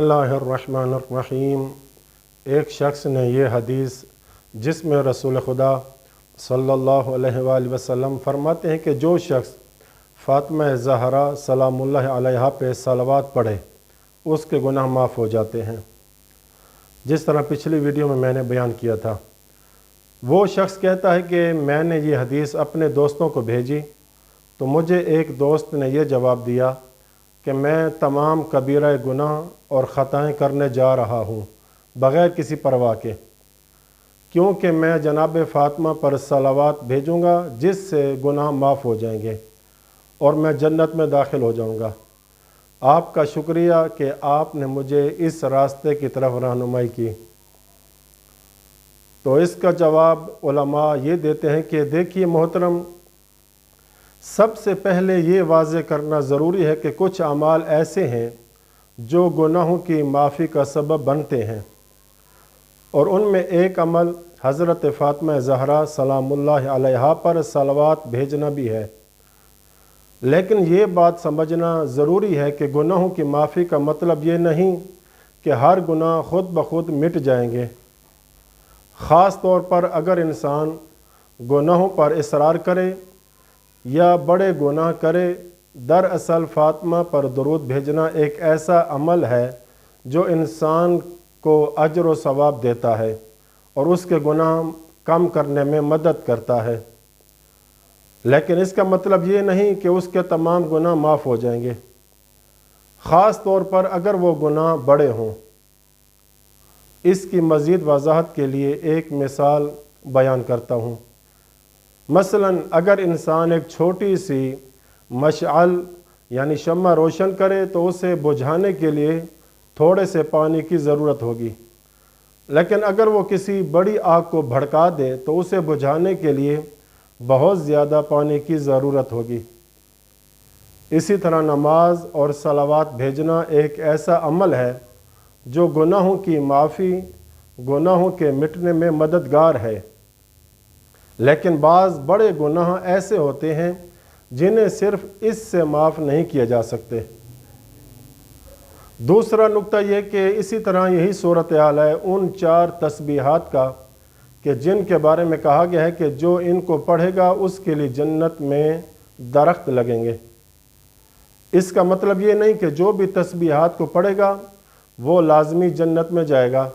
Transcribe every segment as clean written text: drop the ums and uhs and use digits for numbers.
बिस्मिल्लाहिर्रहमानिर्रहीम। एक शख्स ने यह हदीस जिसमें रसूल खुदा सल्लल्लाहु अलैहि वसल्लम फरमाते हैं कि जो शख्स फ़ातिमा ज़हरा सलामुल्लाह अलैहा पे सलावत पढ़े उसके गुनाह माफ़ हो जाते हैं। जिस तरह पिछली वीडियो में मैंने बयान किया था, वो शख्स कहता है कि मैंने ये हदीस अपने दोस्तों को भेजी तो मुझे एक दोस्त ने यह जवाब दिया कि मैं तमाम कबीरा गुनाह और ख़ताएँ करने जा रहा हूँ बग़ैर किसी परवाह के, क्योंकि मैं जनाब फ़ातिमा पर सलावत भेजूँगा जिससे गुनाह माफ़ हो जाएंगे और मैं जन्नत में दाखिल हो जाऊँगा। आपका शुक्रिया कि आपने मुझे इस रास्ते की तरफ रहनुमाई की। तो इसका जवाब उलमा ये देते हैं कि देखिए मोहतरम, सबसे पहले ये वाज़े करना ज़रूरी है कि कुछ अमाल ऐसे हैं जो गुनाहों की माफ़ी का सबब बनते हैं, और उनमें एक अमल हज़रत फ़ातिमा ज़हरा सलामुल्लाह अलैहा पर सलावत भेजना भी है। लेकिन ये बात समझना ज़रूरी है कि गुनाहों की माफ़ी का मतलब ये नहीं कि हर गुनाह ख़ुद ब खुद मिट जाएंगे। ख़ास तौर पर अगर इंसान गुनाहों पर इसरार करे या बड़े गुनाह करे। दरअसल फ़ातिमा पर दुरूद भेजना एक ऐसा अमल है जो इंसान को अजर व सवाब देता है और उसके गुनाह कम करने में मदद करता है। लेकिन इसका मतलब ये नहीं कि उसके तमाम गुनाह माफ़ हो जाएंगे, ख़ास तौर पर अगर वो गुनाह बड़े हों। इसकी मज़ीद वजाहत के लिए एक मिसाल बयान करता हूँ। मसलन अगर इंसान एक छोटी सी मशअल यानी शम्मा रोशन करे तो उसे बुझाने के लिए थोड़े से पानी की ज़रूरत होगी, लेकिन अगर वो किसी बड़ी आग को भड़का दे तो उसे बुझाने के लिए बहुत ज़्यादा पानी की ज़रूरत होगी। इसी तरह नमाज और सलावत भेजना एक ऐसा अमल है जो गुनाहों की माफ़ी, गुनाहों के मिटने में मददगार है। लेकिन बाज़ बड़े गुनाह ऐसे होते हैं जिन्हें सिर्फ इससे माफ़ नहीं किया जा सकते। दूसरा नुक्ता यह कि इसी तरह यही सूरत हाल है उन 4 तस्बीहात का कि जिनके बारे में कहा गया है कि जो इनको पढ़ेगा उसके लिए जन्नत में दरख्त लगेंगे। इसका मतलब ये नहीं कि जो भी तस्बीहात को पढ़ेगा वो लाजमी जन्नत में जाएगा,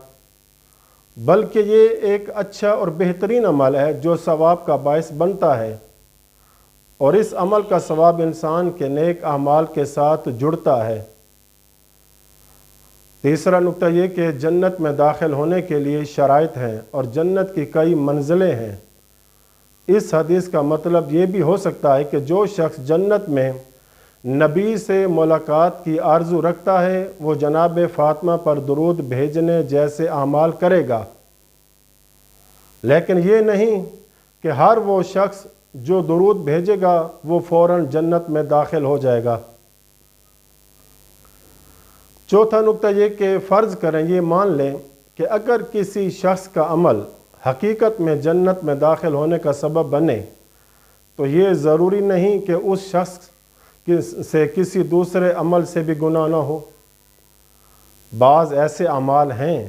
बल्कि ये एक अच्छा और बेहतरीन अमल है जो सवाब का बायस बनता है, और इस अमल का सवाब इंसान के नेक अमाल के साथ जुड़ता है। तीसरा नुक्ता ये कि जन्नत में दाखिल होने के लिए शराइत हैं और जन्नत की कई मंजिलें हैं। इस हदीस का मतलब ये भी हो सकता है कि जो शख्स जन्नत में नबी से मुलाकात की आरज़ू रखता है वो जनाब फ़ातिमा पर दुरूद भेजने जैसे अमाल करेगा। लेकिन ये नहीं कि हर वो शख्स जो दुरूद भेजेगा वो फ़ौरन जन्नत में दाखिल हो जाएगा। चौथा नुक्ता ये कि फ़र्ज़ करें, ये मान लें कि अगर किसी शख्स का अमल हकीकत में जन्नत में दाखिल होने का सबब बने तो ये ज़रूरी नहीं कि उस शख्स से किसी दूसरे अमल से भी गुनाह ना हो। बाज़ ऐसे अमाल हैं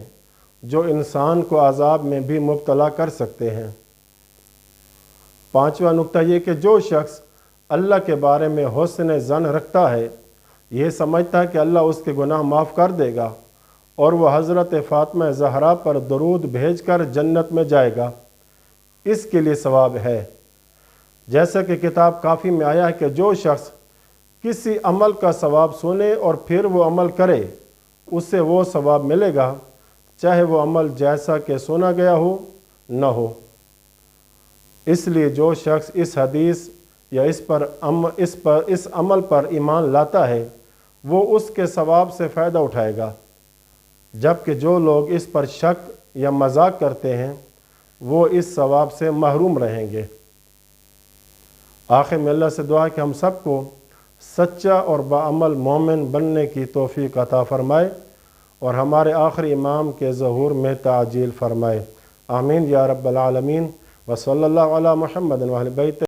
जो इंसान को अज़ाब में भी मुब्तला कर सकते हैं। पांचवा नुक्ता ये कि जो शख्स अल्लाह के बारे में हुस्न ज़न रखता है, ये समझता है कि अल्लाह उसके गुनाह माफ़ कर देगा और वह हज़रत फ़ातिमा ज़हरा पर दुरूद भेजकर जन्नत में जाएगा, इसके लिए सवाब है। जैसा कि किताब काफ़ी में आया है कि जो शख्स किसी अमल का सवाब सुने और फिर वो अमल करे उससे वो सवाब मिलेगा, चाहे वो अमल जैसा कि सुना गया हो न हो। इसलिए जो शख्स इस हदीस या इस अमल पर ईमान लाता है वो उसके सवाब से फ़ायदा उठाएगा, जबकि जो लोग इस पर शक या मजाक करते हैं वो इस सवाब से महरूम रहेंगे। आखिर में अल्लाह से दुआ है कि हम सबको सच्चा और बाअमल मोमिन बनने की तौफीक अता फ़रमाए और हमारे आखिरी इमाम के ज़हूर में ताजील फ़रमाए। आमीन या रब्बल आलमीन। व सल्लल्लाहु अला मुहम्मद व अहले बैत।